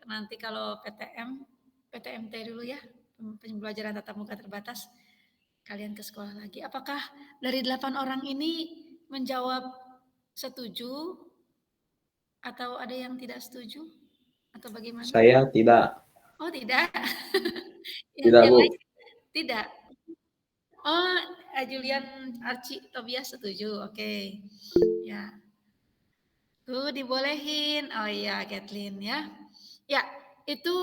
nanti kalau PTMT dulu ya, pembelajaran tatap muka terbatas, kalian ke sekolah lagi. Apakah dari 8 orang ini menjawab setuju atau ada yang tidak setuju atau bagaimana? Saya tidak. Oh tidak, Tidak, yang lain Bu. tidak. Oh, Julian, Archie, Tobias setuju. Oke, ya. Tuh dibolehin. Oh iya, Kathleen ya. Ya, itu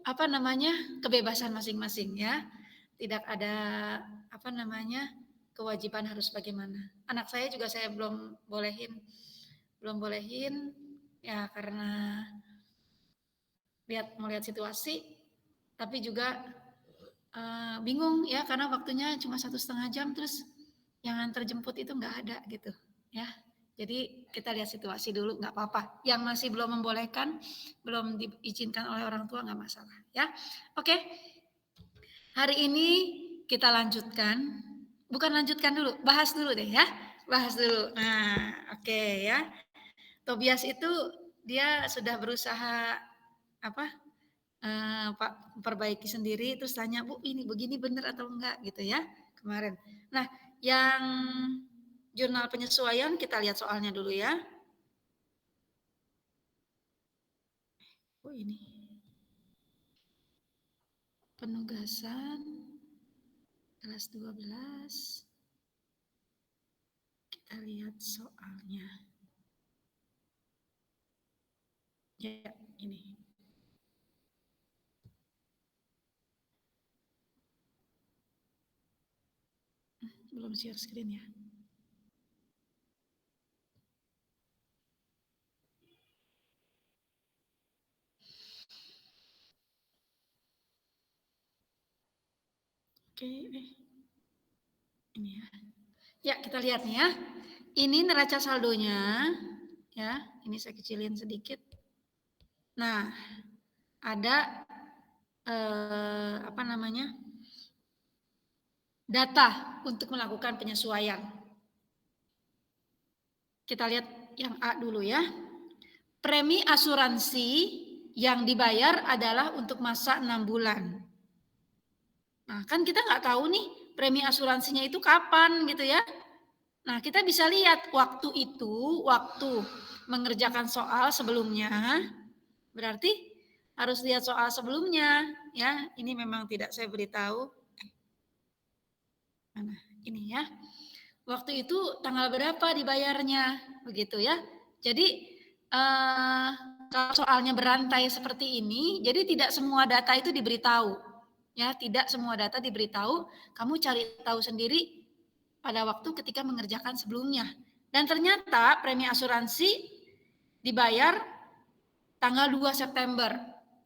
apa namanya? Kebebasan masing-masing ya. Tidak ada apa namanya? Kewajiban harus bagaimana. Anak saya juga saya belum bolehin. Belum bolehin ya karena melihat situasi tapi juga bingung ya karena waktunya cuma 1,5 jam terus yang antar jemput itu nggak ada gitu ya. Jadi kita lihat situasi dulu nggak apa-apa. Yang masih belum membolehkan, belum diizinkan oleh orang tua nggak masalah ya. Oke, hari ini kita lanjutkan. Bukan lanjutkan dulu, bahas dulu deh ya. Bahas dulu. Nah, oke ya. Tobias itu dia sudah berusaha apa? Pak perbaiki sendiri terus tanya, "Bu, ini begini benar atau enggak?" gitu ya, kemarin. Nah, yang jurnal penyesuaian kita lihat soalnya dulu ya. Oh, ini. Penugasan kelas 12. Kita lihat soalnya. Ya, ini. Belum share screen ya. Oke, ini ya. Ya, kita lihat nih ya. Ini neraca saldonya ya. Ini saya kecilin sedikit. Nah, ada apa namanya? Data untuk melakukan penyesuaian. Kita lihat yang A dulu ya. Premi asuransi yang dibayar adalah untuk masa 6 bulan. Nah, kan kita nggak tahu nih premi asuransinya itu kapan gitu ya. Nah, kita bisa lihat waktu itu, waktu mengerjakan soal sebelumnya, berarti harus lihat soal sebelumnya ya. Ini memang tidak saya beritahu. Mana? Ini ya. Waktu itu tanggal berapa dibayarnya, begitu ya. Jadi kalau soalnya berantai seperti ini, jadi tidak semua data itu diberitahu. Ya, tidak semua data diberitahu, kamu cari tahu sendiri pada waktu ketika mengerjakan sebelumnya. Dan ternyata premi asuransi dibayar tanggal 2 September,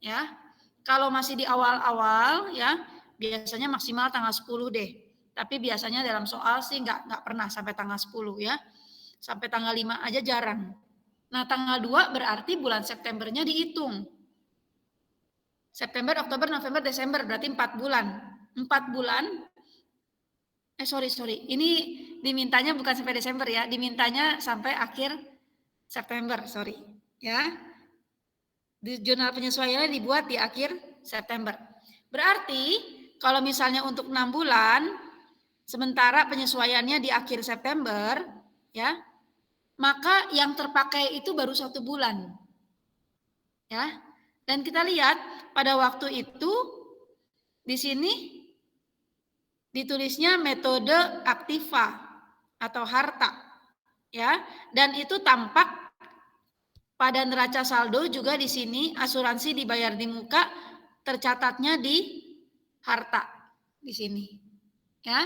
ya. Kalau masih di awal-awal ya, biasanya maksimal tanggal 10 deh. Tapi biasanya dalam soal sih nggak pernah sampai tanggal 10 ya. Sampai tanggal 5 aja jarang. Nah, tanggal 2 berarti bulan Septembernya dihitung. September, Oktober, November, Desember berarti 4 bulan. 4 bulan. Sorry. Ini dimintanya bukan sampai Desember ya, dimintanya sampai akhir September, sorry. Ya. Di jurnal penyesuaiannya dibuat di akhir September. Berarti kalau misalnya untuk 6 bulan, sementara penyesuaiannya di akhir September, ya, maka yang terpakai itu baru 1 bulan. Ya. Dan kita lihat pada waktu itu di sini ditulisnya metode aktiva atau harta. Ya, dan itu tampak pada neraca saldo juga di sini asuransi dibayar di muka tercatatnya di harta di sini. Ya.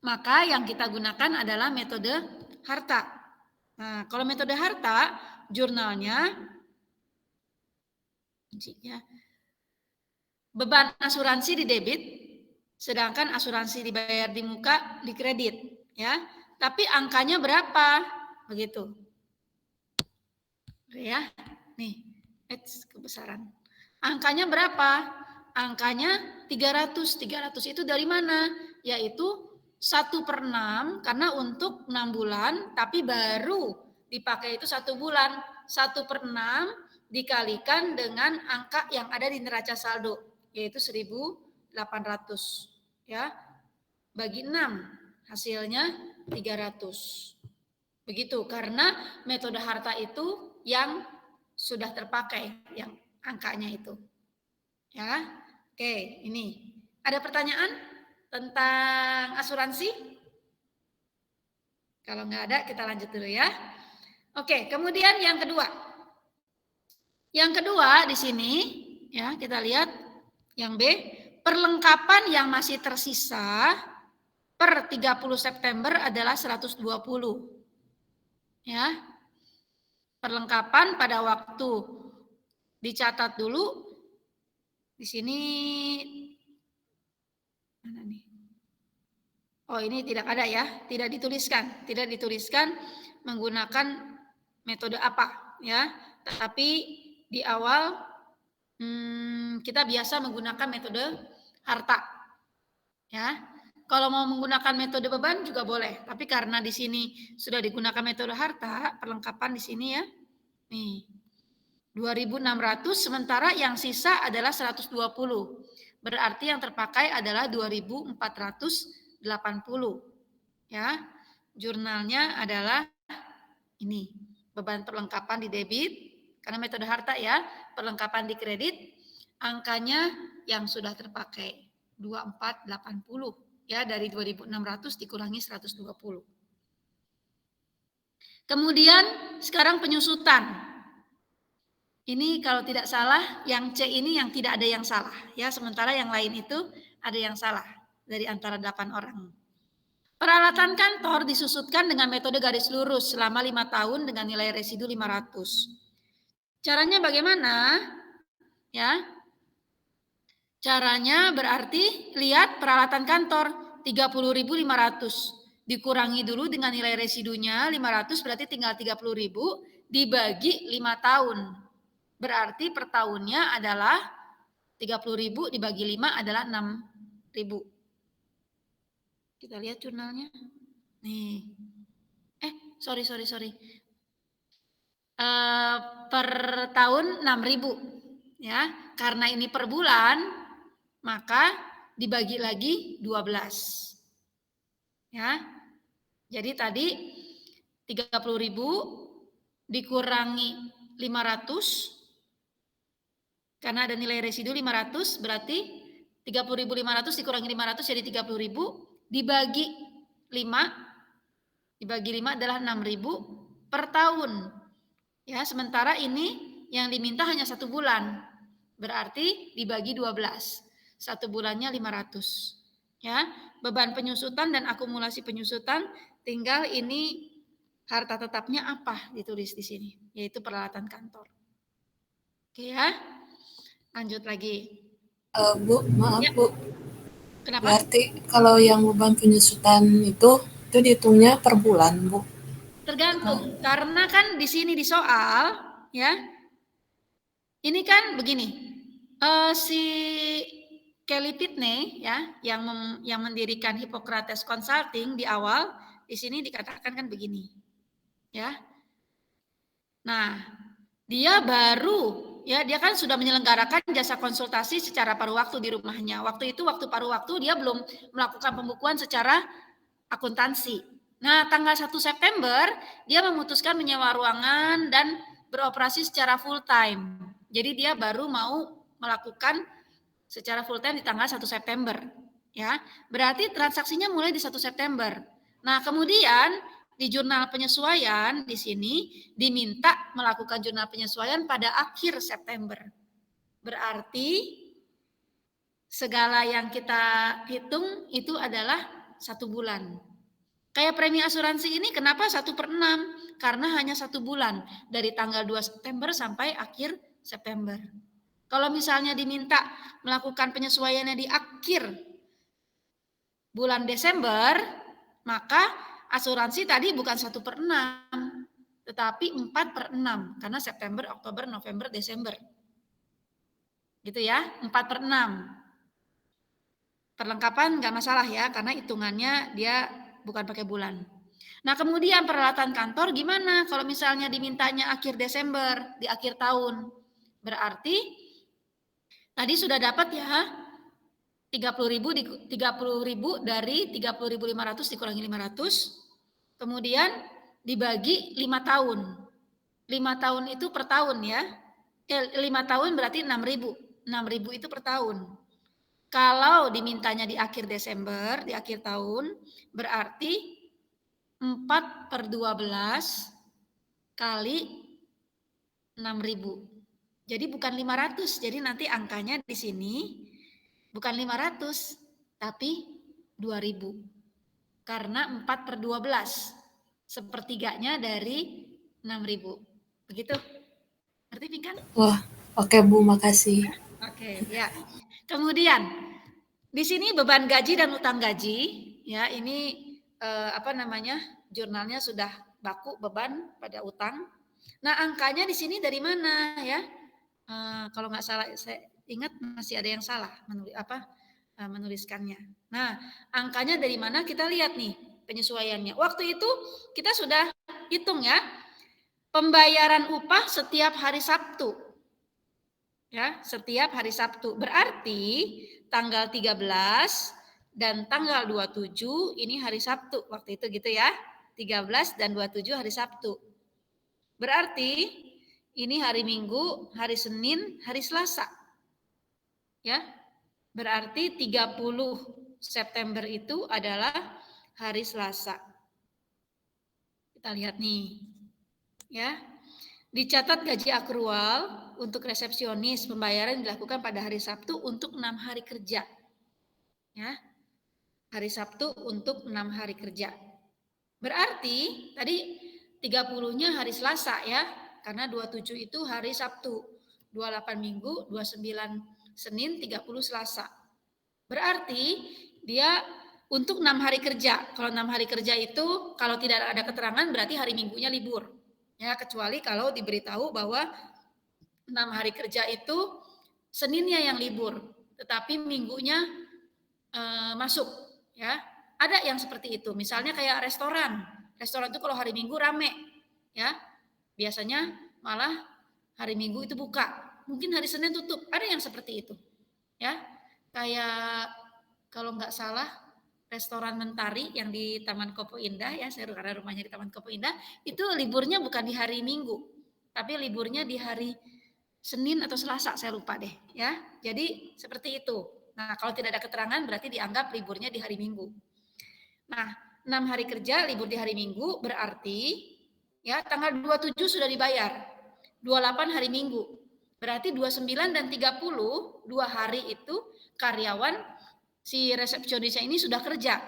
Maka yang kita gunakan adalah metode harta. Nah, kalau metode harta, jurnalnya beban asuransi di debit, sedangkan asuransi dibayar di muka di kredit, ya. Tapi angkanya berapa? Begitu. Ya, nih, kebesaran. Angkanya berapa? Angkanya 300. 300 itu dari mana? Yaitu 1/6 karena untuk 6 bulan, tapi baru dipakai itu 1 bulan. 1/6 dikalikan dengan angka yang ada di neraca saldo, yaitu 1.800. Ya, bagi 6, hasilnya 300. Begitu, karena metode harta itu yang sudah terpakai, yang angkanya itu. Ya, oke, ini. Ada pertanyaan tentang asuransi? Kalau nggak ada, kita lanjut dulu ya. Oke, kemudian yang kedua. Yang kedua di sini, ya kita lihat yang B, perlengkapan yang masih tersisa per 30 September adalah 120. Ya. Perlengkapan pada waktu dicatat dulu di sini mana nih? Oh, ini tidak ada ya, tidak dituliskan menggunakan metode apa ya. Tapi di awal kita biasa menggunakan metode harta ya. Kalau mau menggunakan metode beban juga boleh, tapi karena di sini sudah digunakan metode harta, perlengkapan di sini ya. Nih. 2.600 sementara yang sisa adalah 120. Berarti yang terpakai adalah 2.480. Ya. Jurnalnya adalah ini. Beban perlengkapan di debit karena metode harta ya, perlengkapan di kredit angkanya yang sudah terpakai 2.480 ya, dari 2.600 dikurangi 120. Kemudian sekarang penyusutan. Ini kalau tidak salah, yang C ini yang tidak ada yang salah. Ya, sementara yang lain itu ada yang salah dari antara 8 orang. Peralatan kantor disusutkan dengan metode garis lurus selama 5 tahun dengan nilai residu 500. Caranya bagaimana? Ya. Caranya berarti lihat peralatan kantor 30.500. Dikurangi dulu dengan nilai residunya 500 berarti tinggal 30.000 dibagi 5 tahun. Berarti per tahunnya adalah 30.000 dibagi 5 adalah 6.000. Kita lihat jurnalnya. Nih. Sorry. Per tahun 6.000. Ya, karena ini per bulan, maka dibagi lagi 12. Ya. Jadi tadi 30.000 dikurangi 500. Karena ada nilai residu 500, berarti 30.500 dikurangi 500 jadi 30.000, dibagi 5, dibagi 5 adalah 6.000 per tahun. Ya, sementara ini yang diminta hanya 1 bulan. Berarti dibagi 12. 1 bulannya 500. Ya, beban penyusutan dan akumulasi penyusutan tinggal ini harta tetapnya apa ditulis di sini, yaitu peralatan kantor. Oke ya. Lanjut lagi. Bu, maaf Ya. Bu. Kenapa? Berarti kalau yang beban penyusutan itu dihitungnya per bulan, Bu? Tergantung, karena kan di sini di soal, ya, ini kan begini, si Kelly Pitney, ya, yang mendirikan Hippocrates Consulting di awal, di sini dikatakan kan begini, ya. Nah, dia baru ya, dia kan sudah menyelenggarakan jasa konsultasi secara paruh waktu di rumahnya. Waktu itu waktu paruh waktu dia belum melakukan pembukuan secara akuntansi. Nah, tanggal 1 September dia memutuskan menyewa ruangan dan beroperasi secara full time. Jadi dia baru mau melakukan secara full time di tanggal 1 September. Ya, berarti transaksinya mulai di 1 September. Nah, kemudian di jurnal penyesuaian di sini diminta melakukan jurnal penyesuaian pada akhir September. Berarti segala yang kita hitung itu adalah 1 bulan. Kayak premi asuransi ini kenapa 1/6? Karena hanya 1 bulan dari tanggal 2 September sampai akhir September. Kalau misalnya diminta melakukan penyesuaiannya di akhir bulan Desember, maka asuransi tadi bukan 1/6, tetapi 4/6 karena September, Oktober, November, Desember. Gitu ya, 4/6. Perlengkapan nggak masalah ya, karena hitungannya dia bukan pakai bulan. Nah, kemudian peralatan kantor gimana kalau misalnya dimintanya akhir Desember, di akhir tahun? Berarti tadi sudah dapat ya 30.000 dari 30.500 dikurangi 500. Kemudian dibagi 5 tahun. 5 tahun itu per tahun ya. 5 tahun berarti 6.000. 6.000 itu per tahun. Kalau dimintanya di akhir Desember, di akhir tahun, berarti 4/12 kali 6.000. Jadi bukan 500. Jadi nanti angkanya di sini bukan 500, tapi 2.000. Karena 4/12. Sepertiganya dari 6.000. Begitu? Ngerti Pinkan? Wah, oke Bu, makasih. Oke, ya. Kemudian di sini beban gaji dan utang gaji, ya ini jurnalnya sudah baku beban pada utang. Nah angkanya di sini dari mana ya? Kalau nggak salah saya ingat masih ada yang salah menuliskannya. Nah angkanya dari mana kita lihat nih penyesuaiannya. Waktu itu kita sudah hitung ya pembayaran upah setiap hari Sabtu. Ya, setiap hari Sabtu. Berarti tanggal 13 dan tanggal 27 ini hari Sabtu waktu itu gitu ya. 13 dan 27 hari Sabtu. Berarti ini hari Minggu, hari Senin, hari Selasa. Ya. Berarti 30 September itu adalah hari Selasa. Kita lihat nih. Ya. Dicatat gaji akrual untuk resepsionis pembayaran dilakukan pada hari Sabtu untuk 6 hari kerja. Ya. Hari Sabtu untuk 6 hari kerja. Berarti tadi 30-nya hari Selasa ya. Karena 27 itu hari Sabtu. 28 Minggu, 29 Senin, 30 Selasa. Berarti dia untuk 6 hari kerja. Kalau 6 hari kerja itu kalau tidak ada keterangan berarti hari Minggunya libur. Ya, kecuali kalau diberitahu bahwa 6 hari kerja itu Seninnya yang libur, tetapi Minggunya masuk. Ya, ada yang seperti itu. Misalnya kayak restoran. Restoran itu kalau hari Minggu rame, ya biasanya malah hari Minggu itu buka. Mungkin hari Senin tutup. Ada yang seperti itu. Ya, kayak kalau nggak salah restoran Mentari yang di Taman Kopo Indah ya, saya karena rumahnya di Taman Kopo Indah, itu liburnya bukan di hari Minggu, tapi liburnya di hari Senin atau Selasa, saya lupa deh ya. Jadi seperti itu. Nah, kalau tidak ada keterangan berarti dianggap liburnya di hari Minggu. Nah, 6 hari kerja libur di hari Minggu berarti ya tanggal 27 sudah dibayar. 28 hari Minggu. Berarti 29 dan 30, 2 hari itu karyawan si resepsionisnya ini sudah kerja,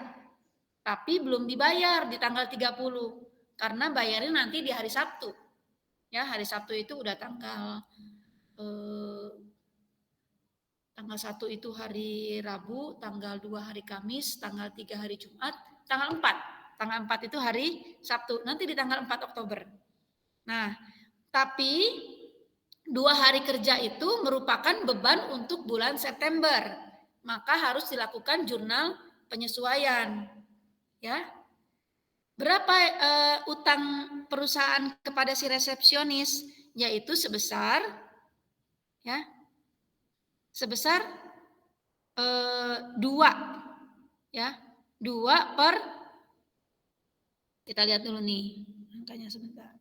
tapi belum dibayar di tanggal 30, karena bayarnya nanti di hari Sabtu. Ya, hari Sabtu itu udah tanggal 1 itu hari Rabu, tanggal 2 hari Kamis, tanggal 3 hari Jumat, tanggal 4. Tanggal 4 itu hari Sabtu, nanti di tanggal 4 Oktober. Nah, tapi 2 hari kerja itu merupakan beban untuk bulan September. Maka harus dilakukan jurnal penyesuaian. Ya. Berapa utang perusahaan kepada si resepsionis? Yaitu sebesar 2 ya. 2 per, kita lihat dulu nih angkanya sebentar.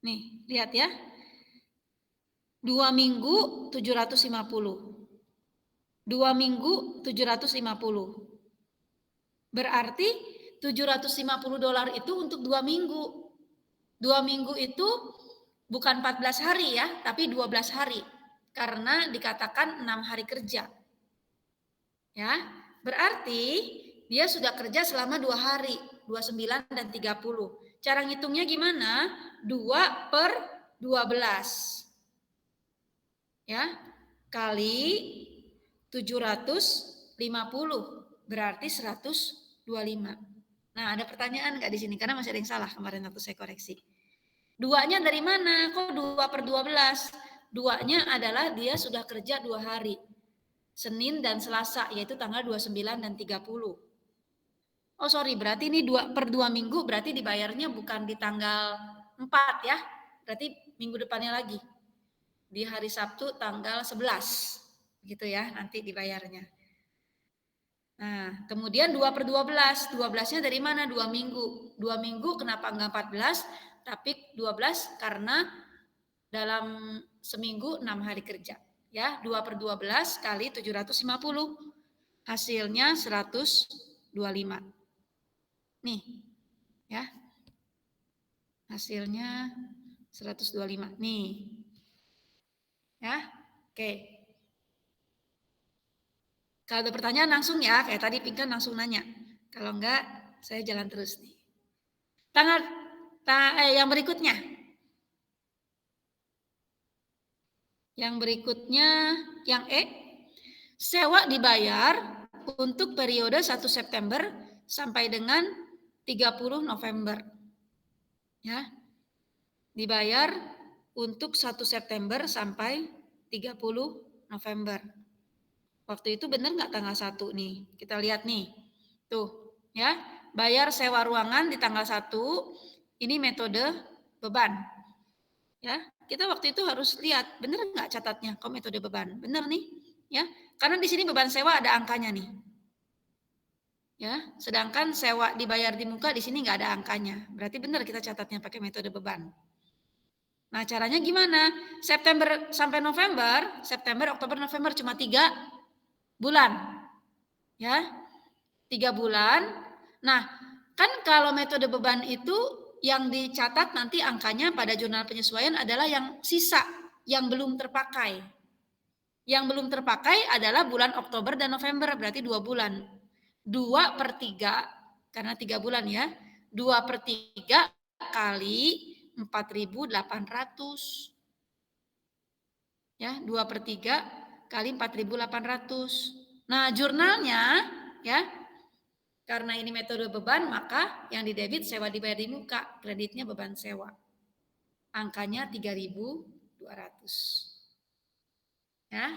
Nih, lihat ya. 2 minggu 750. 2 minggu 750. Berarti $750 itu untuk 2 minggu. 2 minggu itu bukan 14 hari ya, tapi 12 hari. Karena dikatakan 6 hari kerja. Ya, berarti dia sudah kerja selama 2 hari, 29 dan 30. Cara ngitungnya gimana? 2 per 12. Ya, kali 750 berarti 125. Nah, ada pertanyaan nggak di sini? Karena masih ada yang salah kemarin waktu saya koreksi. 2-nya dari mana? Kok 2 per 12? 2-nya adalah dia sudah kerja 2 hari. Senin dan Selasa, yaitu tanggal 29 dan 30. Oh sorry, berarti ini 2 per 2 minggu, berarti dibayarnya bukan di tanggal 4 ya. Berarti minggu depannya lagi. di hari Sabtu tanggal 11. Gitu ya, nanti dibayarnya. Nah, kemudian 2/12. 12-nya dari mana? 2 minggu. 2 minggu kenapa enggak 14? Tapi 12 karena dalam seminggu 6 hari kerja. Ya, 2/12 kali 750. Hasilnya 125. Nih, ya. Hasilnya 125. Nih. Ya. Oke. Kalau ada pertanyaan langsung ya, kayak tadi Pinkan langsung nanya. Kalau enggak, saya jalan terus nih. Yang berikutnya. Yang berikutnya, yang E, sewa dibayar untuk periode 1 September sampai dengan 30 November. Ya. Dibayar untuk 1 September sampai 30 November. Waktu itu benar nggak tanggal 1 nih? Kita lihat nih. Tuh, ya. Bayar sewa ruangan di tanggal 1. Ini metode beban. Ya, kita waktu itu harus lihat benar nggak catatnya kok metode beban. Benar nih, ya. Karena di sini beban sewa ada angkanya nih. Ya, sedangkan sewa dibayar di muka di sini nggak ada angkanya. Berarti benar kita catatnya pakai metode beban. Nah, caranya gimana? September sampai November, September, Oktober, November cuma 3 bulan. Ya, 3 bulan. Nah, kan kalau metode beban itu yang dicatat nanti angkanya pada jurnal penyesuaian adalah yang sisa, yang belum terpakai. Yang belum terpakai adalah bulan Oktober dan November, berarti 2 bulan. 2/3, karena 3 bulan ya, 2/3 kali 4.800. Ya, 2/3 kali 4.800. Nah, jurnalnya ya, karena ini metode beban, maka yang didebit sewa dibayar di muka, kreditnya beban sewa. Angkanya 3.200. Ya.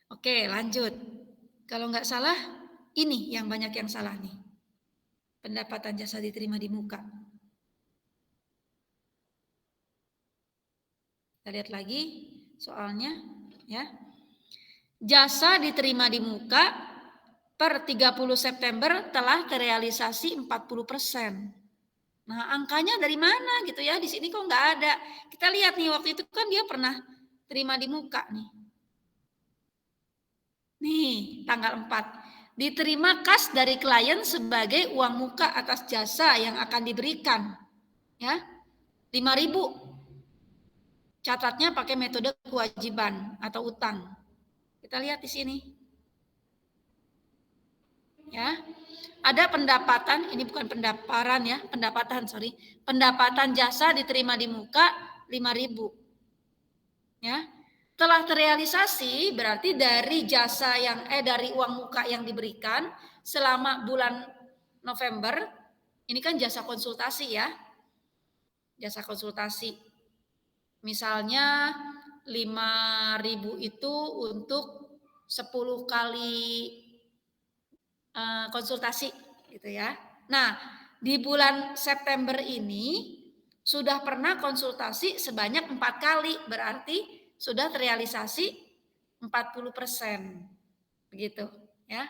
Oke, lanjut. Kalau nggak salah, ini yang banyak yang salah nih. Pendapatan jasa diterima di muka. Kita lihat lagi soalnya, ya. Jasa diterima di muka per 30 September telah terrealisasi 40%. Nah, angkanya dari mana gitu ya? Di sini kok nggak ada. Kita lihat nih, waktu itu kan dia pernah terima di muka nih. Nih, tanggal 4. Diterima kas dari klien sebagai uang muka atas jasa yang akan diberikan. Ya, 5.000. Catatnya pakai metode kewajiban atau utang. Kita lihat di sini. Ya. Ada pendapatan, ini bukan pendapatan ya, pendapatan jasa diterima di muka 5.000. Ya. Telah terrealisasi berarti dari jasa dari uang muka yang diberikan selama bulan November, ini kan jasa konsultasi ya. Jasa konsultasi. Misalnya 5.000 itu untuk 10 kali konsultasi gitu ya. Nah, di bulan September ini sudah pernah konsultasi sebanyak 4 kali, berarti sudah terrealisasi 40%. Begitu, ya.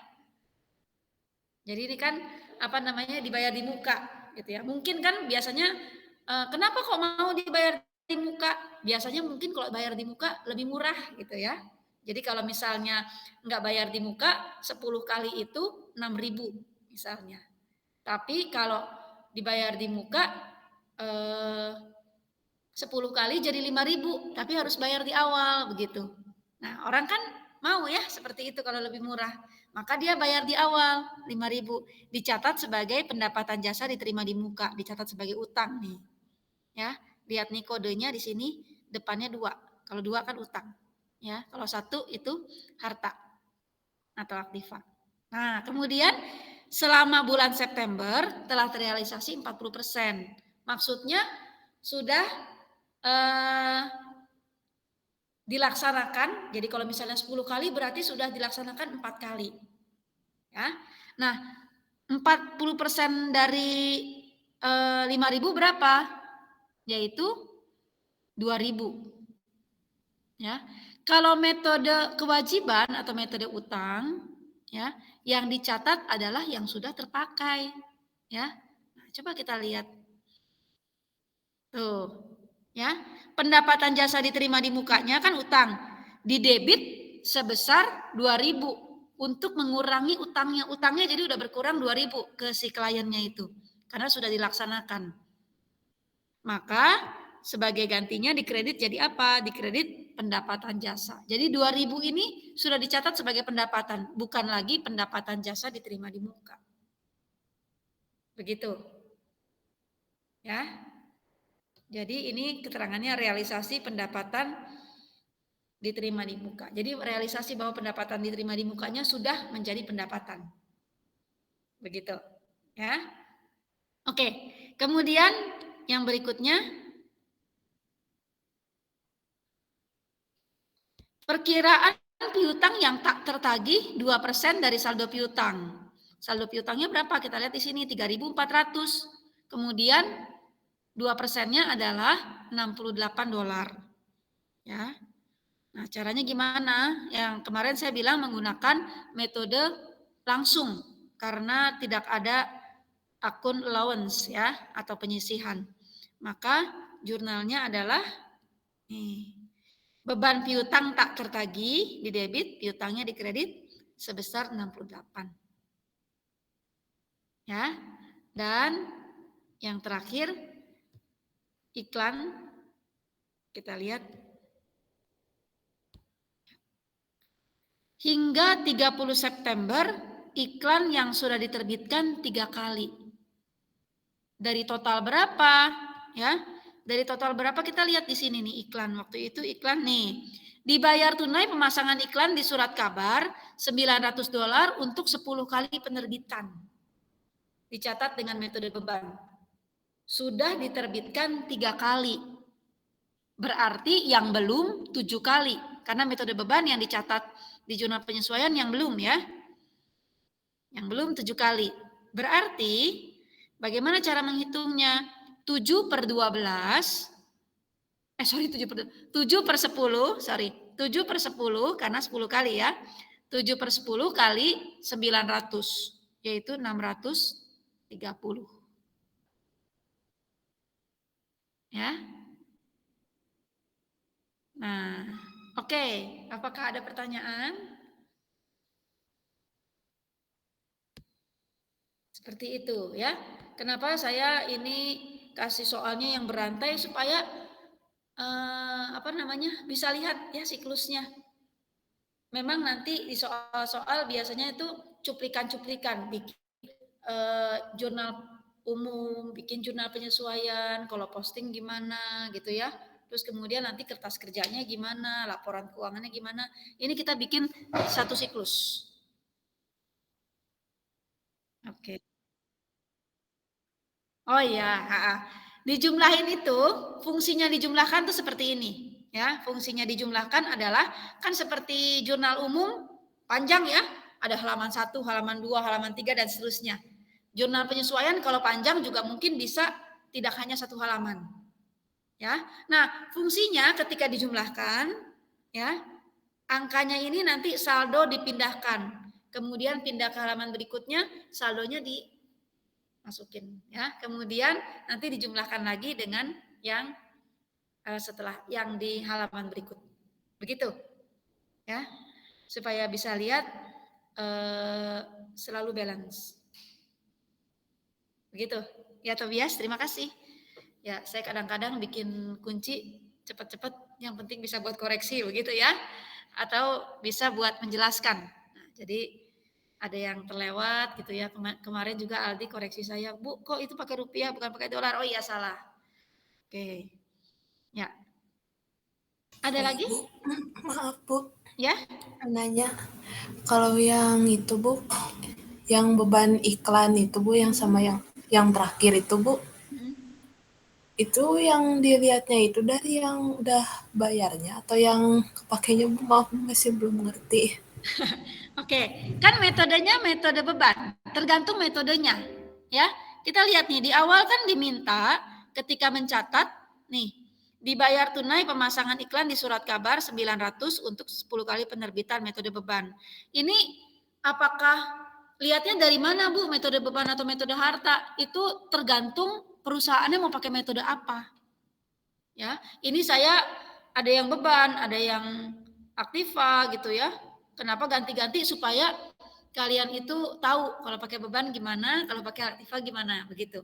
Jadi ini kan dibayar di muka gitu ya. Mungkin kan biasanya kenapa kok mau dibayar di muka? Biasanya mungkin kalau bayar di muka lebih murah gitu ya. Jadi kalau misalnya nggak bayar di muka 10 kali itu 6.000 misalnya. Tapi kalau dibayar di muka 10 kali jadi 5.000, tapi harus bayar di awal begitu. Nah, orang kan mau ya seperti itu kalau lebih murah. Maka dia bayar di awal 5.000, dicatat sebagai pendapatan jasa diterima di muka, dicatat sebagai utang nih. Ya, lihat nih kodenya di sini depannya 2. Kalau 2 kan utang. Ya, kalau 1 itu harta atau aktiva. Nah, kemudian selama bulan September telah terrealisasi 40%. Maksudnya sudah dilaksanakan. Jadi kalau misalnya 10 kali berarti sudah dilaksanakan 4 kali. Ya. Nah, 40% dari 5.000 berapa? Yaitu 2.000. Ya. Kalau metode kewajiban atau metode utang, ya, yang dicatat adalah yang sudah terpakai, ya. Nah, coba kita lihat. Tuh, ya. Pendapatan jasa diterima di mukanya kan utang. Di debit sebesar 2.000 untuk mengurangi utangnya. Utangnya jadi udah berkurang 2.000 ke si kliennya itu karena sudah dilaksanakan. Maka sebagai gantinya dikredit jadi apa? Dikredit pendapatan jasa. Jadi 2.000 ini sudah dicatat sebagai pendapatan, bukan lagi pendapatan jasa diterima di muka. Begitu. Ya. Jadi ini keterangannya realisasi pendapatan diterima di muka. Jadi realisasi bahwa pendapatan diterima di mukanya sudah menjadi pendapatan. Begitu. Ya. Oke. Kemudian yang berikutnya perkiraan piutang yang tak tertagih 2% dari saldo piutang. Saldo piutangnya berapa? Kita lihat di sini 3.400. Kemudian 2%-nya adalah $68. Ya. Nah, caranya gimana? Yang kemarin saya bilang menggunakan metode langsung karena tidak ada akun allowance ya atau penyisihan. Maka jurnalnya adalah nih, beban piutang tak tertagih di debit, piutangnya di kredit sebesar 68. Ya. Dan yang terakhir iklan kita lihat hingga 30 September iklan yang sudah diterbitkan 3 kali. Dari total berapa? Ya. Dari total berapa kita lihat di sini nih iklan. Waktu itu iklan nih. Dibayar tunai pemasangan iklan di surat kabar $900 untuk 10 kali penerbitan. Dicatat dengan metode beban. Sudah diterbitkan 3 kali. Berarti yang belum 7 kali. Karena metode beban yang dicatat di jurnal penyesuaian yang belum ya. Yang belum 7 kali. Berarti bagaimana cara menghitungnya? 7 per 12. 7 per 10. 7 per 10 karena 10 kali ya. 7 per 10 kali 900. Yaitu 630. Ya. Nah, oke. Apakah ada pertanyaan? Seperti itu ya. Kenapa saya ini kasih soalnya yang berantai supaya bisa lihat ya siklusnya. Memang nanti di soal-soal biasanya itu cuplikan-cuplikan, bikin jurnal umum, bikin jurnal penyesuaian, kalau posting gimana gitu ya. Terus kemudian nanti kertas kerjanya gimana, laporan keuangannya gimana. Ini kita bikin satu siklus. Oke. Oh iya, dijumlahin itu fungsinya dijumlahkan tuh seperti ini, ya. Fungsinya dijumlahkan adalah kan seperti jurnal umum panjang ya, ada halaman 1, halaman 2, halaman 3 dan seterusnya. Jurnal penyesuaian kalau panjang juga mungkin bisa tidak hanya 1 halaman. Ya. Nah, fungsinya ketika dijumlahkan ya, angkanya ini nanti saldo dipindahkan. Kemudian pindah ke halaman berikutnya, saldonya dimasukin ya. Kemudian nanti dijumlahkan lagi dengan yang setelah yang di halaman berikut. Begitu. Ya. Supaya bisa lihat selalu balance. Begitu. Ya Tobias, terima kasih. Ya, saya kadang-kadang bikin kunci cepat-cepat, yang penting bisa buat koreksi begitu ya. Atau bisa buat menjelaskan. Nah, jadi ada yang terlewat gitu ya. Kemarin juga Aldi koreksi saya, "Bu, kok itu pakai rupiah bukan pakai dolar?" Oh iya salah. Oke. Ya. Ada lagi? Bu, maaf Bu. Ya. Nanya, kalau yang itu Bu, yang beban iklan itu Bu, yang sama yang terakhir itu Bu, itu yang dilihatnya itu dari yang udah bayarnya atau yang kepakainya Bu? Maaf masih belum ngerti. Oke, kan metodenya metode beban, tergantung metodenya. Ya, kita lihat nih di awal kan diminta ketika mencatat nih, Dibayar tunai pemasangan iklan di surat kabar 900 untuk 10 kali penerbitan metode beban. Ini apakah lihatnya dari mana Bu, metode beban atau metode harta? Itu tergantung perusahaannya mau pakai metode apa. Ya, ini saya ada yang beban, ada yang aktiva gitu ya. Kenapa ganti-ganti supaya kalian itu tahu kalau pakai beban gimana, kalau pakai aktiva gimana, begitu.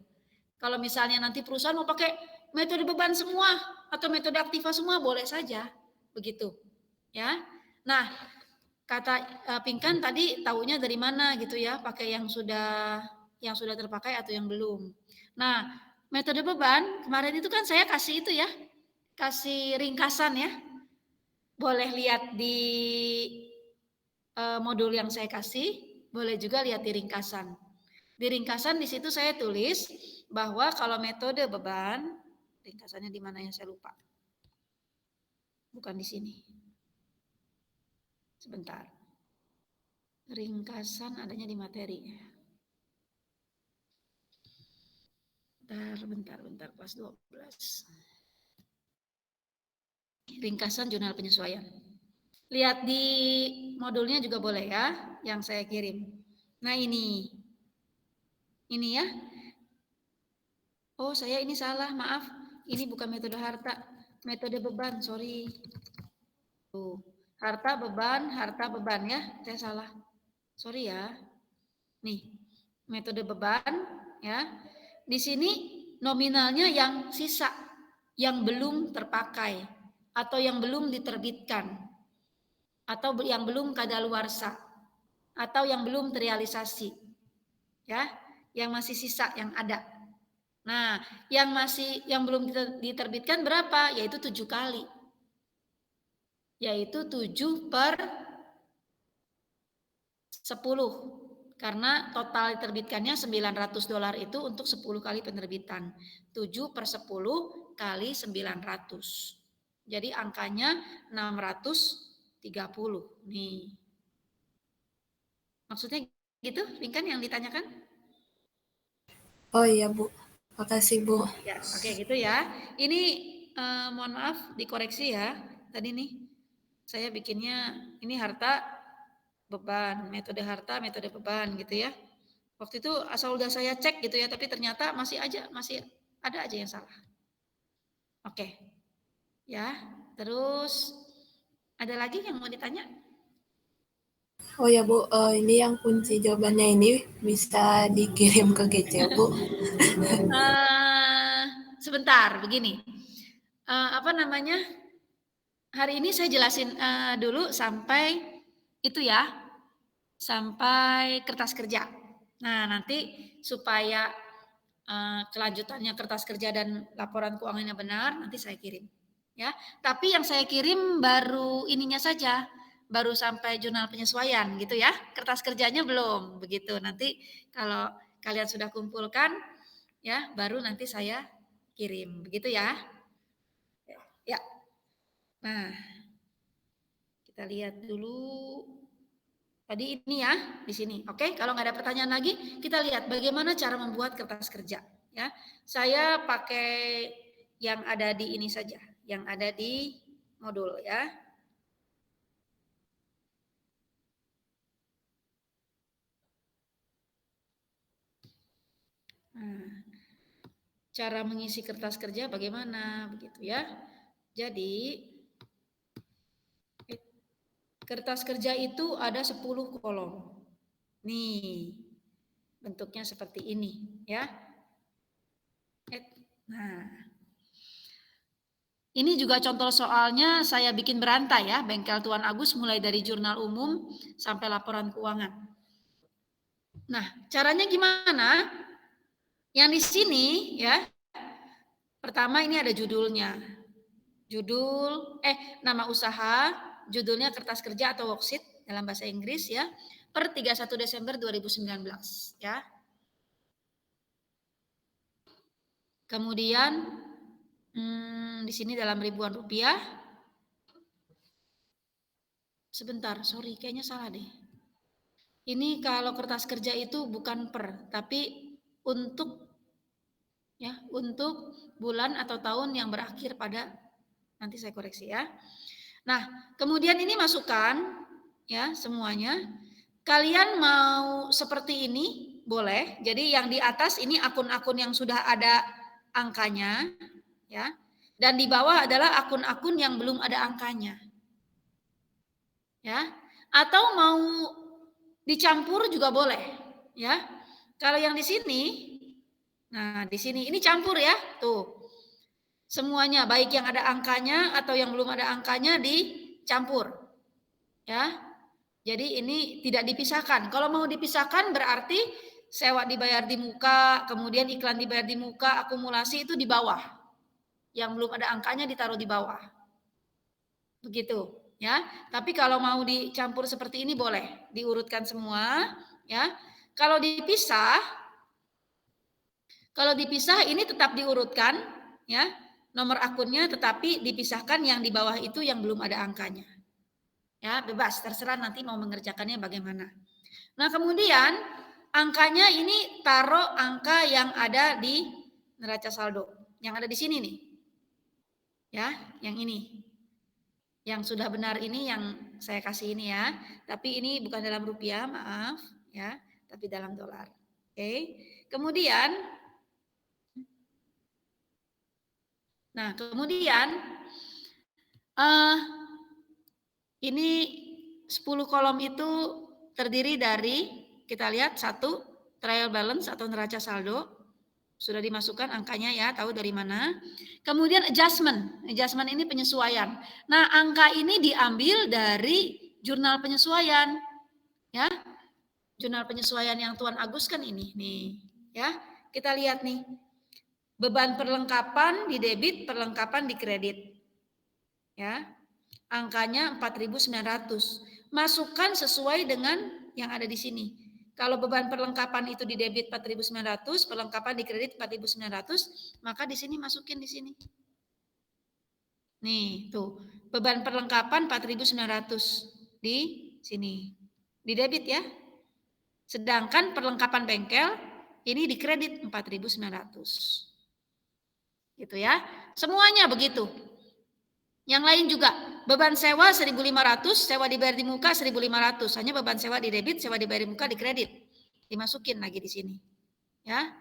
Kalau misalnya nanti perusahaan mau pakai metode beban semua atau metode aktiva semua boleh saja, begitu. Ya. Nah, kata Pinkan tadi tahunya dari mana gitu ya, pakai yang sudah terpakai atau yang belum. Nah, metode beban kemarin itu kan saya kasih itu ya, kasih ringkasan ya. Boleh lihat di modul yang saya kasih, boleh juga lihat di ringkasan. Di ringkasan di situ saya tulis bahwa kalau metode beban, ringkasannya di mana ya saya lupa. Bukan di sini. Sebentar. Ringkasan adanya di materi. Bentar, kelas 12. Ringkasan jurnal penyesuaian. Lihat di modulnya juga boleh ya, yang saya kirim. Nah ini ya. Oh saya ini salah, maaf. Ini bukan metode harta, metode beban, sorry. Tuh, harta beban ya, saya salah. Sorry ya. Nih, metode beban ya. Di sini nominalnya yang sisa, yang belum terpakai atau yang belum diterbitkan atau yang belum kadaluarsa atau yang belum terrealisasi. Ya, yang masih sisa yang ada. Nah, yang belum diterbitkan berapa? Yaitu 7 kali. Yaitu 7 per 10. Karena total diterbitkannya $900 itu untuk 10 kali penerbitan. 7 per 10 kali 900. Jadi angkanya 630. Nih. Maksudnya gitu, Pinkan yang ditanyakan? Oh iya Bu, makasih Bu. Ya, oke gitu ya. Ini mohon maaf dikoreksi ya. Tadi nih saya bikinnya ini harta beban, metode harta, metode beban gitu ya. Waktu itu asal udah saya cek gitu ya, tapi ternyata masih ada aja yang salah. Oke. Ya, terus ada lagi yang mau ditanya? Oh ya Bu, ini yang kunci jawabannya ini bisa dikirim ke GC Bu. Sebentar, begini. Apa namanya? Hari ini saya jelasin dulu sampai itu ya, sampai kertas kerja. Nah, nanti supaya kelanjutannya kertas kerja dan laporan keuangannya benar, nanti saya kirim. Ya, tapi yang saya kirim baru ininya saja, baru sampai jurnal penyesuaian gitu ya. Kertas kerjanya belum, begitu. Nanti kalau kalian sudah kumpulkan, ya, baru nanti saya kirim, begitu ya. Ya. Nah, kita lihat dulu. Tadi ini ya, di sini. Oke, kalau nggak ada pertanyaan lagi, kita lihat bagaimana cara membuat kertas kerja. Ya, saya pakai yang ada di ini saja, yang ada di modul ya. Nah, cara mengisi kertas kerja bagaimana, begitu ya. Jadi kertas kerja itu ada 10 kolom. Nih, bentuknya seperti ini ya. Nah, ini juga contoh soalnya saya bikin berantai ya, Bengkel Tuan Agus mulai dari jurnal umum sampai laporan keuangan. Nah, caranya gimana? Yang di sini ya, pertama ini ada judulnya. Nama usaha, judulnya kertas kerja atau worksheet dalam bahasa Inggris ya, per 31 Desember 2019 ya. Kemudian di sini dalam ribuan rupiah. Sebentar, sorry, kayaknya salah deh. Ini kalau kertas kerja itu bukan per, tapi untuk bulan atau tahun yang berakhir pada Nanti saya koreksi ya. Nah, kemudian ini masukkan ya semuanya. Kalian mau seperti ini boleh. Jadi yang di atas ini akun-akun yang sudah ada angkanya ya. Dan di bawah adalah akun-akun yang belum ada angkanya. Ya. Atau mau dicampur juga boleh ya. Kalau yang di sini, nah di sini ini campur ya, tuh. Semuanya baik yang ada angkanya atau yang belum ada angkanya dicampur. Ya. Jadi ini tidak dipisahkan. Kalau mau dipisahkan berarti sewa dibayar di muka, kemudian iklan dibayar di muka, akumulasi itu di bawah. Yang belum ada angkanya ditaruh di bawah. Begitu, ya. Tapi kalau mau dicampur seperti ini boleh, diurutkan semua, ya. Kalau dipisah ini tetap diurutkan, ya. Nomor akunnya tetapi dipisahkan yang di bawah itu yang belum ada angkanya. Ya, bebas, terserah nanti mau mengerjakannya bagaimana. Nah, kemudian angkanya ini taruh angka yang ada di neraca saldo. Yang ada di sini nih. Ya, yang ini. Yang sudah benar ini yang saya kasih ini ya. Tapi ini bukan dalam rupiah, maaf ya, tapi dalam dolar. Oke. Kemudian ini 10 kolom itu terdiri dari, kita lihat, 1 trial balance atau neraca saldo. Sudah dimasukkan angkanya ya, tahu dari mana. Kemudian adjustment ini penyesuaian. Nah, angka ini diambil dari jurnal penyesuaian. Ya. Jurnal penyesuaian yang Tuan Agus kan ini nih, ya. Kita lihat nih. Beban perlengkapan di debit, perlengkapan di kredit. Ya. Angkanya 4.900. Masukkan sesuai dengan yang ada di sini. Kalau beban perlengkapan itu di debit 4.900, perlengkapan di kredit 4.900, maka di sini masukin di sini. Nih, tuh. Beban perlengkapan 4.900 di sini. Di debit ya. Sedangkan perlengkapan bengkel ini di kredit 4.900. Gitu ya. Semuanya begitu. Yang lain juga, beban sewa 1.500, sewa dibayar di muka 1.500. Hanya beban sewa di debit, sewa dibayar di muka di kredit. Dimasukin lagi di sini. Ya.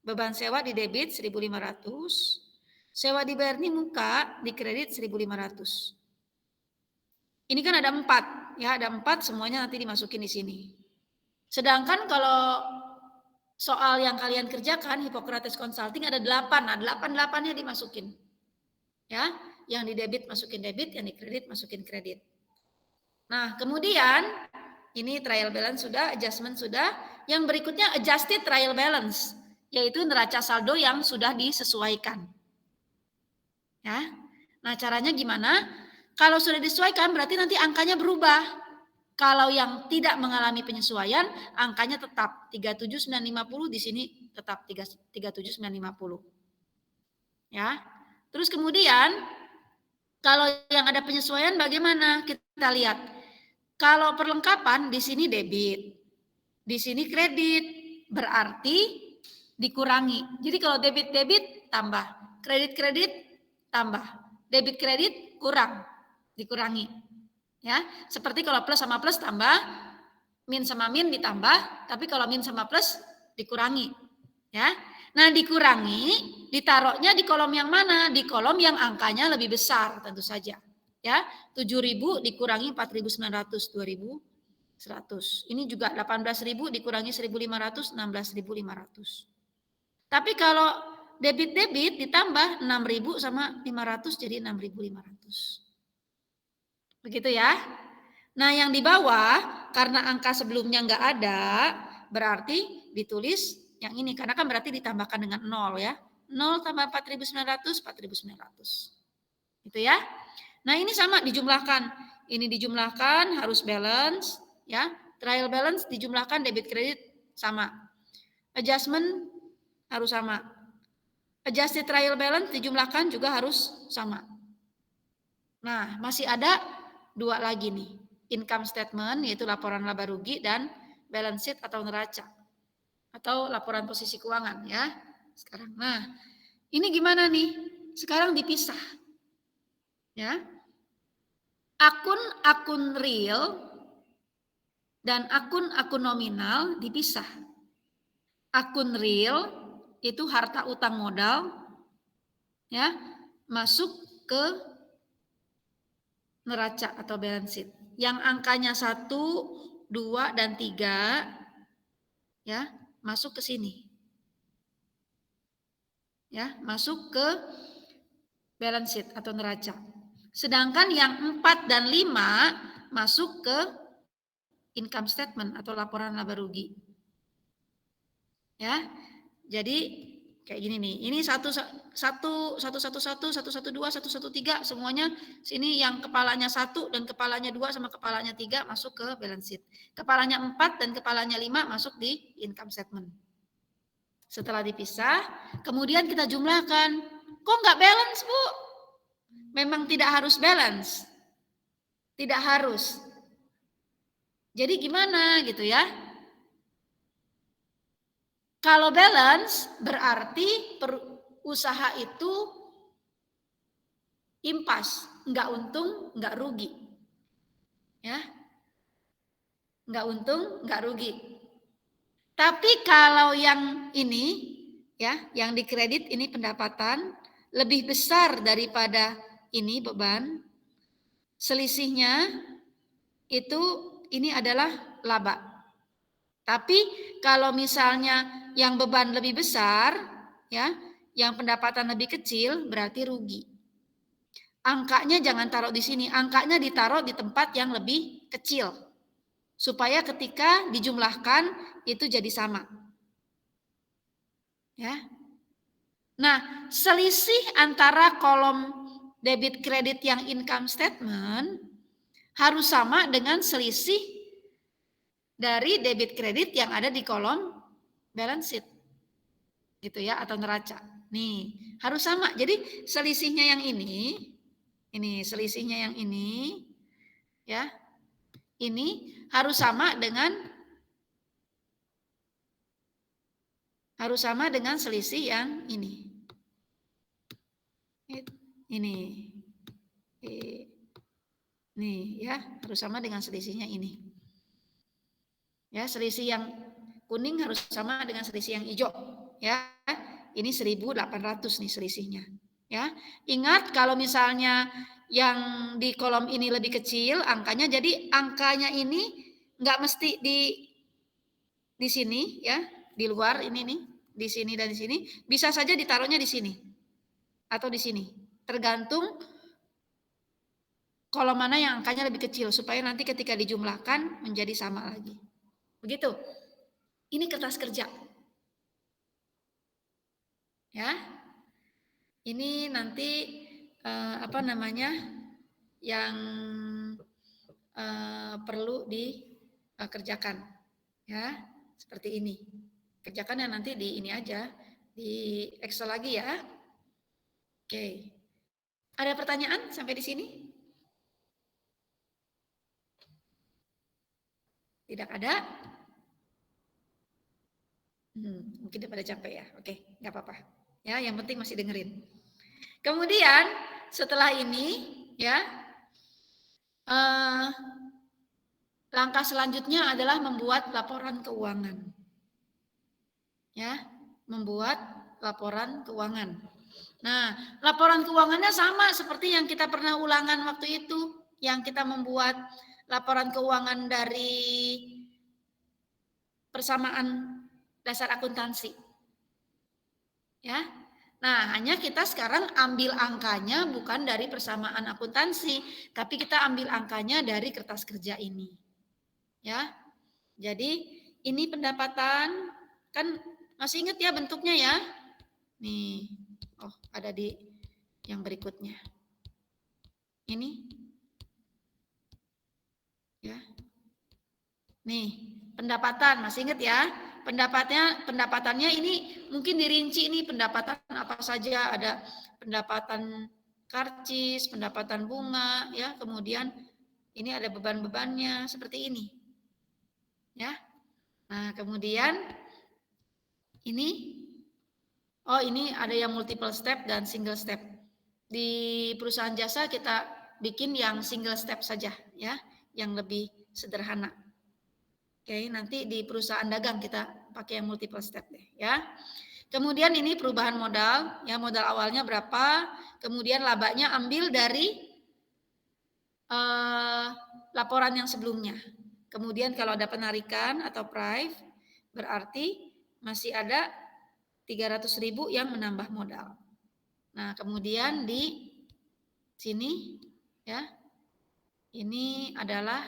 Beban sewa di debit 1.500, sewa dibayar di muka di kredit 1.500. Ini kan ada 4, ya, ada 4 semuanya nanti dimasukin di sini. Sedangkan kalau soal yang kalian kerjakan Hippocrates Consulting ada 8. Nah, 8-8-nya dimasukin. Ya. Yang di debit masukin debit, yang di kredit masukin kredit. Nah, kemudian ini trial balance sudah, adjustment sudah. Yang berikutnya adjusted trial balance, yaitu neraca saldo yang sudah disesuaikan. Ya. Nah, caranya gimana? Kalau sudah disesuaikan berarti nanti angkanya berubah. Kalau yang tidak mengalami penyesuaian, angkanya tetap 37.950, di sini tetap 37.950. Ya. Terus kemudian kalau yang ada penyesuaian bagaimana? Kita lihat. Kalau perlengkapan di sini debit, di sini kredit, berarti dikurangi. Jadi kalau debit tambah, kredit tambah, debit kredit kurang, dikurangi. Ya, seperti kalau plus sama plus tambah, min sama min ditambah, tapi kalau min sama plus dikurangi. Ya. Nah, dikurangi, ditaruhnya di kolom yang mana? Di kolom yang angkanya lebih besar tentu saja. Ya, 7.000 dikurangi 4.900, 2.100. Ini juga 18.000 dikurangi 1.500, 16.500. Tapi kalau debit ditambah 6.000 sama 500 jadi 6.500. Begitu ya. Nah, yang di bawah karena angka sebelumnya nggak ada, berarti ditulis yang ini, karena kan berarti ditambahkan dengan 0 ya. 0 tambah 4.900, 4.900. Gitu ya. Nah, ini sama dijumlahkan. Ini dijumlahkan harus balance ya. Trial balance dijumlahkan debit kredit sama. Adjustment harus sama. Adjusted trial balance dijumlahkan juga harus sama. Nah, masih ada 2 lagi nih. Income statement yaitu laporan laba rugi dan balance sheet atau neraca. Atau laporan posisi keuangan ya. Sekarang. Nah, ini gimana nih? Sekarang dipisah. Ya. Akun-akun real dan akun-akun nominal dipisah. Akun real itu harta utang modal, ya, masuk ke neraca atau balance sheet. Yang angkanya 1, 2, dan 3, ya, masuk ke sini. Ya, masuk ke balance sheet atau neraca. Sedangkan yang 4 dan 5 masuk ke income statement atau laporan laba rugi. Ya. Jadi kayak gini nih. Ini 111, 112, 113 semuanya sini yang kepalanya 1 dan kepalanya 2 sama kepalanya 3 masuk ke balance sheet. Kepalanya 4 dan kepalanya 5 masuk di income statement. Setelah dipisah, kemudian kita jumlahkan. Kok nggak balance, Bu? Memang tidak harus balance. Tidak harus. Jadi gimana gitu ya? Kalau balance berarti usaha itu impas, nggak untung, nggak rugi. Ya. Nggak untung, nggak rugi. Tapi kalau yang ini, ya, yang dikredit ini pendapatan lebih besar daripada ini beban, selisihnya itu ini adalah laba. Tapi kalau misalnya yang beban lebih besar, ya, yang pendapatan lebih kecil berarti rugi. Angkanya jangan taruh di sini, angkanya ditaruh di tempat yang lebih kecil. Supaya ketika dijumlahkan itu jadi sama. Ya. Nah, selisih antara kolom debit kredit yang income statement harus sama dengan selisih dari debit kredit yang ada di kolom balance sheet. Gitu ya, atau neraca. Nih, harus sama. Jadi selisihnya yang ini selisihnya yang ini, ya. Ini harus sama dengan selisih yang ini. Ini. Nih ya, harus sama dengan selisihnya ini. Ya, selisih yang kuning harus sama dengan selisih yang hijau. Ya, ini 1.800 nih selisihnya. Ya, ingat kalau misalnya yang di kolom ini lebih kecil angkanya, jadi angkanya ini nggak mesti di sini ya, di luar ini nih, di sini dan di sini, bisa saja ditaruhnya di sini atau di sini, tergantung kolom mana yang angkanya lebih kecil supaya nanti ketika dijumlahkan menjadi sama lagi. Begitu. Ini kertas kerja. Ya. Ini nanti yang perlu dikerjakan. Ya, seperti ini. Kerjakan yang nanti di ini aja, di Excel lagi ya. Oke. Ada pertanyaan sampai di sini? Tidak ada? Mungkin udah pada capek ya. Oke, nggak apa-apa. Ya, yang penting masih dengerin. Kemudian setelah ini, ya, langkah selanjutnya adalah membuat laporan keuangan. Ya, membuat laporan keuangan. Nah, laporan keuangannya sama seperti yang kita pernah ulangan waktu itu, yang kita membuat laporan keuangan dari persamaan dasar akuntansi. Ya. Nah, hanya kita sekarang ambil angkanya bukan dari persamaan akuntansi, tapi kita ambil angkanya dari kertas kerja ini. Ya. Jadi, ini pendapatan, kan masih ingat ya bentuknya ya? Nih. Oh, ada di yang berikutnya. Ini. Ya. Nih, pendapatan masih ingat ya? Pendapatannya ini mungkin dirinci ini pendapatan apa saja, ada pendapatan karcis, pendapatan bunga, ya, kemudian ini ada beban-bebannya seperti ini. Ya. Nah, kemudian ini ada yang multiple step dan single step. Di perusahaan jasa kita bikin yang single step saja ya, yang lebih sederhana. Oke, nanti di perusahaan dagang kita pakai yang multiple step deh ya. Kemudian ini perubahan modal, ya modal awalnya berapa, kemudian labanya ambil dari laporan yang sebelumnya. Kemudian kalau ada penarikan atau prive, berarti masih ada 300.000 yang menambah modal. Nah, kemudian di sini ya, ini adalah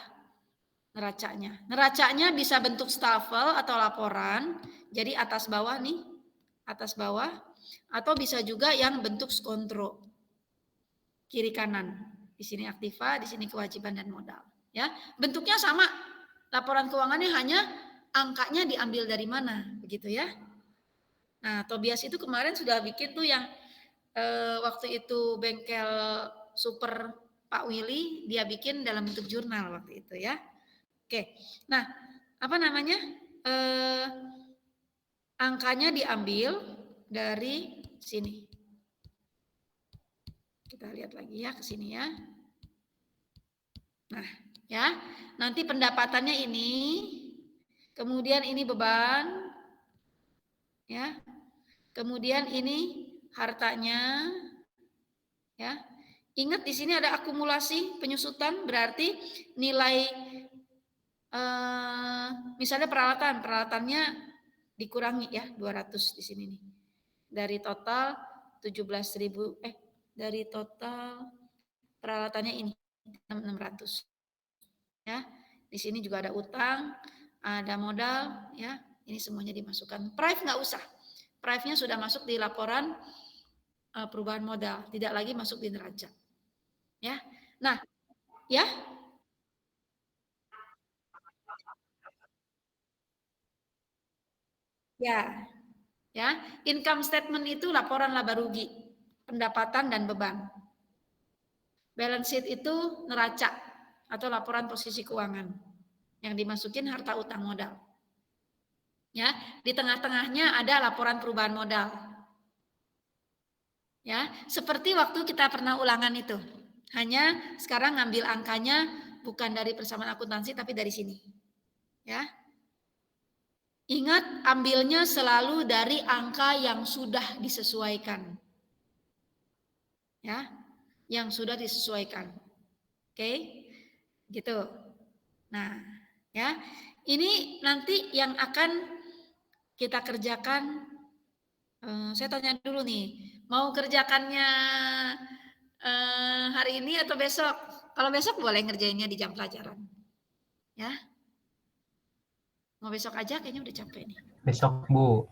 neracanya. Neracanya bisa bentuk stafel atau laporan, jadi atas bawah nih, atas bawah, atau bisa juga yang bentuk skontro, kiri kanan. Di sini aktiva, di sini kewajiban dan modal. Ya, bentuknya sama. Laporan keuangannya hanya angkanya diambil dari mana, begitu ya. Nah, Tobias itu kemarin sudah bikin tuh yang waktu itu bengkel super Pak Willy, dia bikin dalam bentuk jurnal waktu itu ya. Oke, nah apa namanya? Angkanya diambil dari sini. Kita lihat lagi ya ke sini ya. Nah, ya. Nanti pendapatannya ini, kemudian ini beban ya. Kemudian ini hartanya ya. Ingat di sini ada akumulasi penyusutan, berarti nilai misalnya peralatannya dikurangi ya 200 di sini nih. Dari total 17.000 dari total peralatannya ini 600. Ya. Di sini juga ada utang, ada modal ya. Ini semuanya dimasukkan. Prive nggak usah. Prive-nya sudah masuk di laporan perubahan modal, tidak lagi masuk di neraca. Ya. Nah, ya. Ya. Ya, income statement itu laporan laba rugi, pendapatan dan beban. Balance sheet itu neraca atau laporan posisi keuangan yang dimasukin harta utang modal. Ya, di tengah-tengahnya ada laporan perubahan modal. Ya, seperti waktu kita pernah ulangan itu. Hanya sekarang ngambil angkanya bukan dari persamaan akuntansi tapi dari sini. Ya. Ingat, ambilnya selalu dari angka yang sudah disesuaikan. Ya, yang sudah disesuaikan. Oke, gitu. Nah, ya, ini nanti yang akan kita kerjakan. Saya tanya dulu nih, mau kerjakannya hari ini atau besok? Kalau besok boleh ngerjainnya di jam pelajaran, ya. Mau besok aja, kayaknya udah capek nih. Besok, Bu.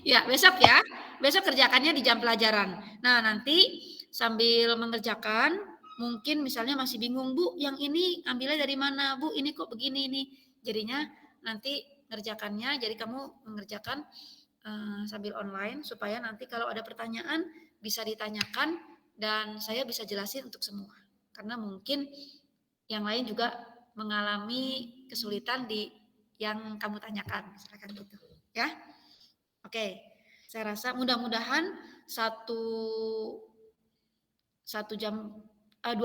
Ya, besok ya. Besok kerjakannya di jam pelajaran. Nah, nanti sambil mengerjakan, mungkin misalnya masih bingung, Bu, yang ini ambilnya dari mana? Bu, ini kok begini ini. Jadinya nanti ngerjakannya, jadi kamu mengerjakan sambil online, supaya nanti kalau ada pertanyaan bisa ditanyakan dan saya bisa jelasin untuk semua. Karena mungkin yang lain juga mengalami kesulitan di yang kamu tanyakan, misalkan gitu, ya. Oke, saya rasa mudah-mudahan 2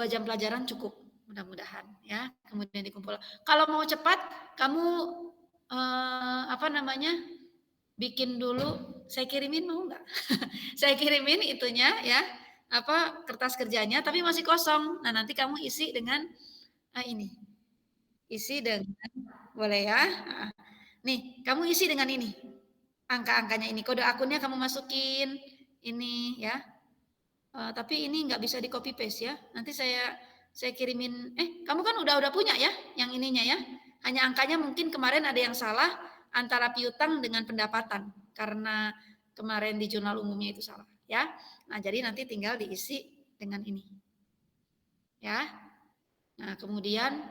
jam pelajaran cukup, mudah-mudahan ya. Kemudian dikumpul. Kalau mau cepat, kamu bikin dulu. Saya kirimin mau nggak? Saya kirimin itunya ya, kertas kerjanya, tapi masih kosong. Nah nanti kamu isi dengan ini. Isi dengan, boleh ya. Nih, kamu isi dengan ini. Angka-angkanya ini, kode akunnya kamu masukin ini ya. Tapi ini nggak bisa di copy paste ya. Nanti saya kirimin. Kamu kan udah punya ya, yang ininya ya. Hanya angkanya mungkin kemarin ada yang salah antara piutang dengan pendapatan karena kemarin di jurnal umumnya itu salah ya. Nah jadi nanti tinggal diisi dengan ini ya. Nah kemudian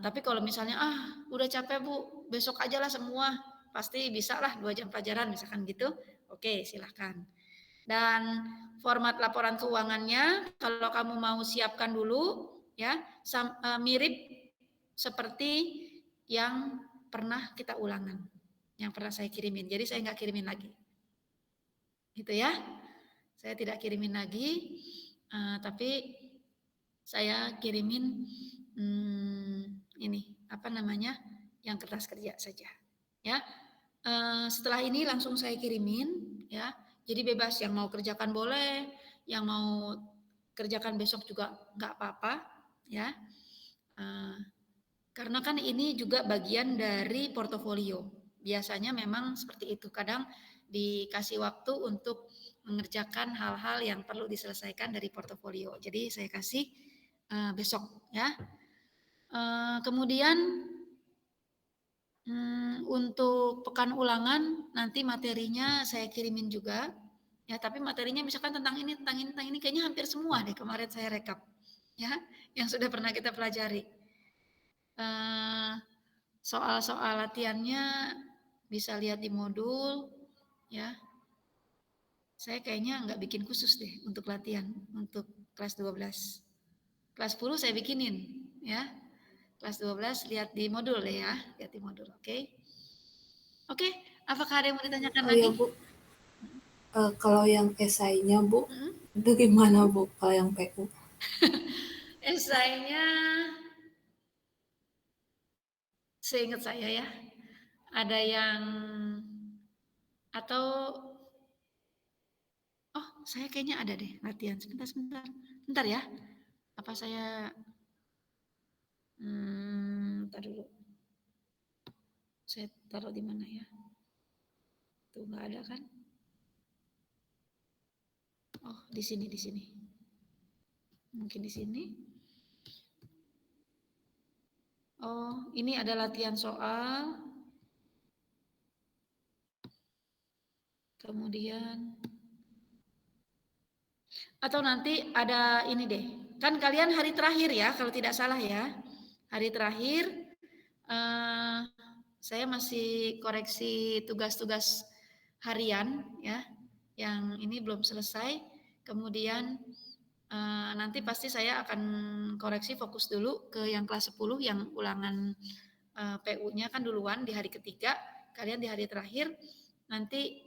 tapi kalau misalnya udah capek Bu, besok aja lah semua, pasti bisa lah 2 jam pelajaran misalkan gitu. Oke, silahkan. Dan format laporan keuangannya kalau kamu mau siapkan dulu ya, mirip seperti yang pernah kita ulangan, yang pernah saya kirimin. Jadi saya nggak kirimin lagi. Gitu ya. Saya tidak kirimin lagi, tapi saya kirimin ini apa namanya, yang kertas kerja saja, ya. Setelah ini langsung saya kirimin, ya. Jadi bebas, yang mau kerjakan boleh, yang mau kerjakan besok juga nggak apa-apa, ya. Karena kan ini juga bagian dari portofolio. Biasanya memang seperti itu. Kadang dikasih waktu untuk mengerjakan hal-hal yang perlu diselesaikan dari portofolio. Jadi saya kasih besok, ya. Kemudian untuk pekan ulangan nanti materinya saya kirimin juga, ya. Tapi materinya misalkan tentang ini, kayaknya hampir semua deh kemarin saya rekap, ya, yang sudah pernah kita pelajari. Soal-soal latihannya bisa lihat di modul, ya. Saya kayaknya nggak bikin khusus deh untuk latihan untuk kelas 12. Kelas 10 saya bikinin, ya. Kelas 12 lihat di modul deh ya, lihat di modul, oke? Oke, apakah ada yang mau ditanyakan Oh lagi? ya Bu, kalau yang esainya Bu, itu gimana Bu kalau yang PU? Esainya, seingat saya ya, ada yang atau saya kayaknya ada deh latihan. Sebentar ya. Apa saya ntar dulu. Saya taruh di mana ya? Tuh nggak ada kan? Oh, di sini. Mungkin di sini. Oh, ini ada latihan soal. Kemudian atau nanti ada ini deh. Kan kalian hari terakhir ya, kalau tidak salah ya. Hari terakhir saya masih koreksi tugas-tugas harian ya. Yang ini belum selesai. Kemudian nanti pasti saya akan koreksi fokus dulu ke yang kelas 10 yang ulangan PU-nya kan duluan di hari ketiga, kalian di hari terakhir. Nanti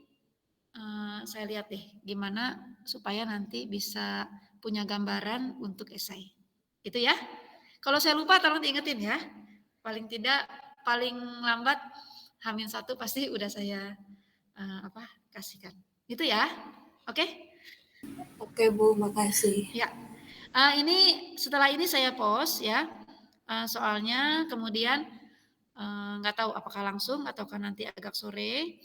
saya lihat deh gimana supaya nanti bisa punya gambaran untuk esai. Itu ya. Kalau saya lupa tolong diingetin ya. Paling tidak paling lambat H-1 pasti udah saya kasihkan. Itu ya. Oke? Oke Bu, makasih. Ya. Ini setelah ini saya post ya. Soalnya kemudian nggak tahu apakah langsung ataukah nanti agak sore.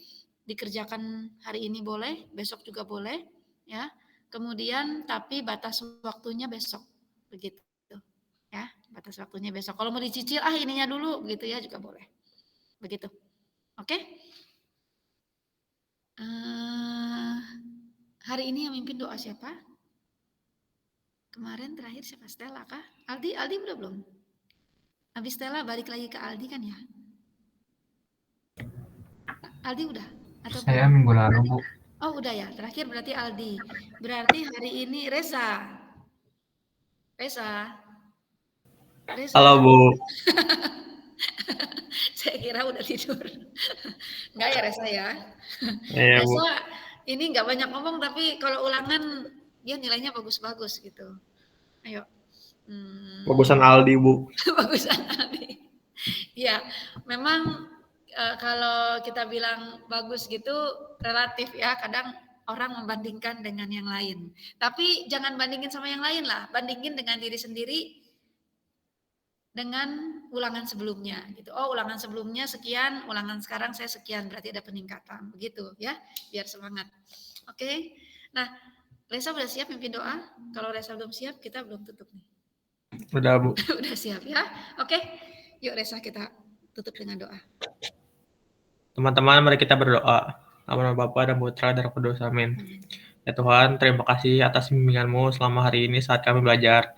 Dikerjakan hari ini boleh, besok juga boleh, ya. Kemudian tapi batas waktunya besok, begitu, ya. Batas waktunya besok. Kalau mau dicicil, ininya dulu, begitu ya juga boleh, begitu. Oke? Hari ini yang mimpin doa siapa? Kemarin terakhir siapa? Stella kah? Aldi udah belum? Habis Stella balik lagi ke Aldi kan ya? Aldi udah? Atau saya minggu lalu Bu. Oh udah ya, terakhir berarti Aldi. Berarti hari ini Reza. Halo Bu. Saya kira udah tidur. Enggak ya Reza ya? Iya Bu. Reza ini nggak banyak ngomong tapi kalau ulangan dia nilainya bagus-bagus gitu. Ayo. Bagusan Aldi Bu. Bagusan Aldi. Ya, memang kalau kita bilang bagus gitu relatif ya, kadang orang membandingkan dengan yang lain. Tapi jangan bandingin sama yang lain lah, bandingin dengan diri sendiri dengan ulangan sebelumnya gitu. Oh, ulangan sebelumnya sekian, ulangan sekarang saya sekian, berarti ada peningkatan. Begitu ya, biar semangat. Oke. Nah, Reza udah siap mimpin doa? Kalau Reza belum siap, kita belum tutup nih. Udah Bu. Udah siap ya? Oke. Yuk Reza kita tutup dengan doa. Teman-teman, mari kita berdoa. Nama Bapa dan Putra dan Roh Kudus. Amin. Ya Tuhan, terima kasih atas bimbingan-Mu selama hari ini saat kami belajar.